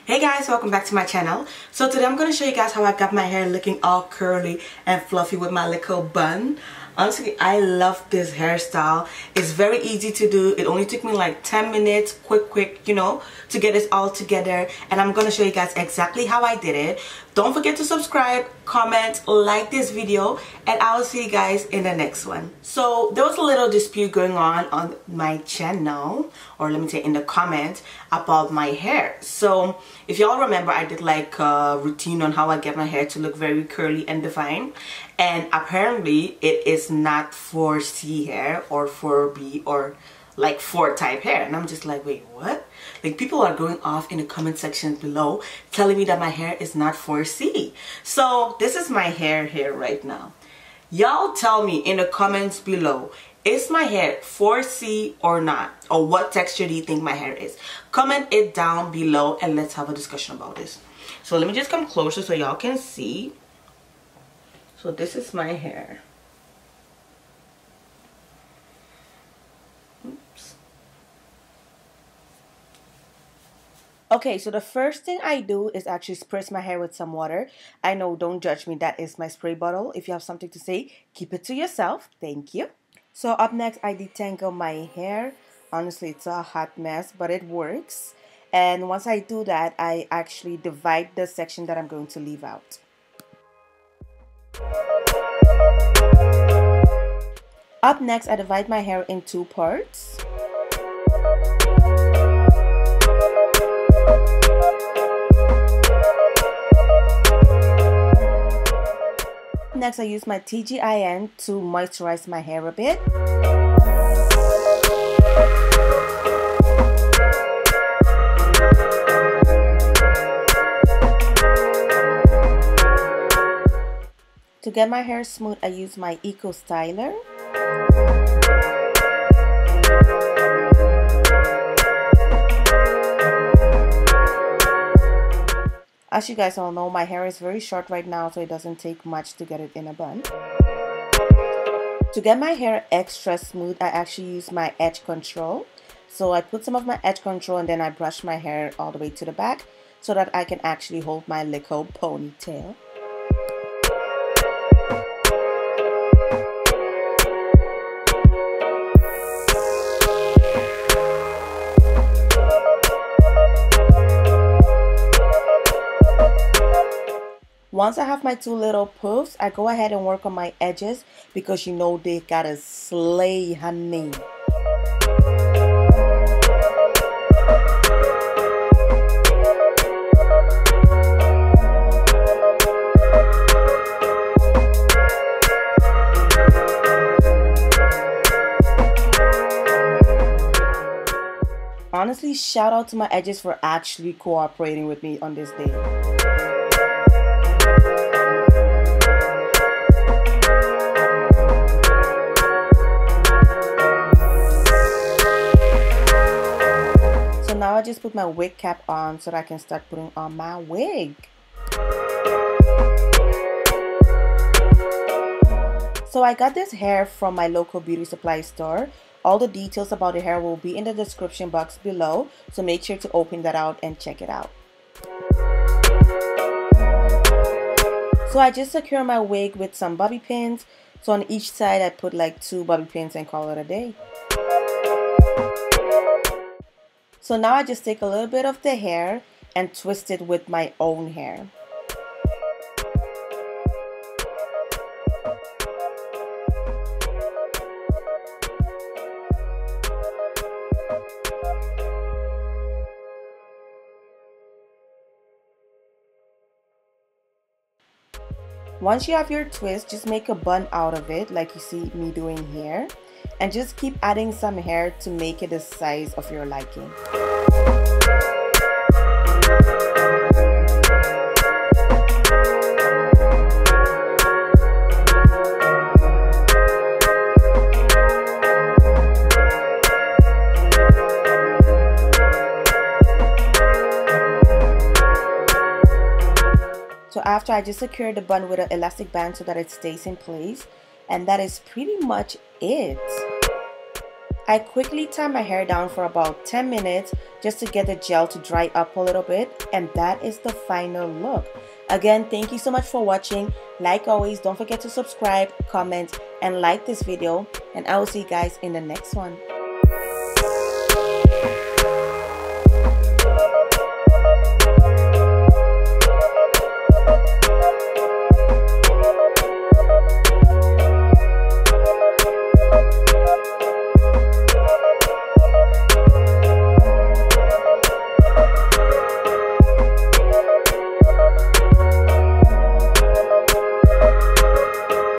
Hey guys, welcome back to my channel. So today I'm going to show you guys how I got my hair looking all curly and fluffy with my little bun. Honestly, I love this hairstyle. It's very easy to do. It only took me like 10 minutes, quick, you know, to get this all together. And I'm going to show you guys exactly how I did it. Don't forget to subscribe, comment, like this video, and I will see you guys in the next one. So there was a little dispute going on my channel, or let me say in the comments, about my hair. So if y'all remember, I did like a routine on how I get my hair to look very curly and defined. And apparently it is not 4C hair or 4B or like 4 type hair. And I'm just like, wait, what? Like, people are going off in the comment section below telling me that my hair is not 4C. So this is my hair here right now. Y'all tell me in the comments below, is my hair 4C or not? Or what texture do you think my hair is? Comment it down below and let's have a discussion about this. So let me just come closer so y'all can see. So this is my hair. Oops. Okay, so the first thing I do is actually spritz my hair with some water. I know, don't judge me, that is my spray bottle. If you have something to say, keep it to yourself. Thank you. So up next, I detangle my hair. Honestly, it's a hot mess, but it works. And once I do that, I actually divide the section that I'm going to leave out. Up next, I divide my hair in 2 parts. Next, I use my TGIN to moisturize my hair a bit. To get my hair smooth, I use my Eco Styler. As you guys all know, my hair is very short right now, so it doesn't take much to get it in a bun. To get my hair extra smooth, I actually use my edge control. So I put some of my edge control and then I brush my hair all the way to the back so that I can actually hold my little ponytail. Once I have my 2 little puffs, I go ahead and work on my edges because you know they gotta slay, honey. Honestly, shout out to my edges for actually cooperating with me on this day. Now I just put my wig cap on so that I can start putting on my wig. So I got this hair from my local beauty supply store. All the details about the hair will be in the description box below, so make sure to open that out and check it out. So I just secure my wig with some bobby pins. So on each side I put like 2 bobby pins and call it a day. So now I just take a little bit of the hair and twist it with my own hair. Once you have your twist, just make a bun out of it like you see me doing here. And just keep adding some hair to make it the size of your liking. So after, I just secured the bun with an elastic band so that it stays in place. And that is pretty much it. I quickly tie my hair down for about 10 minutes just to get the gel to dry up a little bit, and that is the final look. Again, thank you so much for watching. Like always, don't forget to subscribe, comment, and like this video, and I will see you guys in the next one.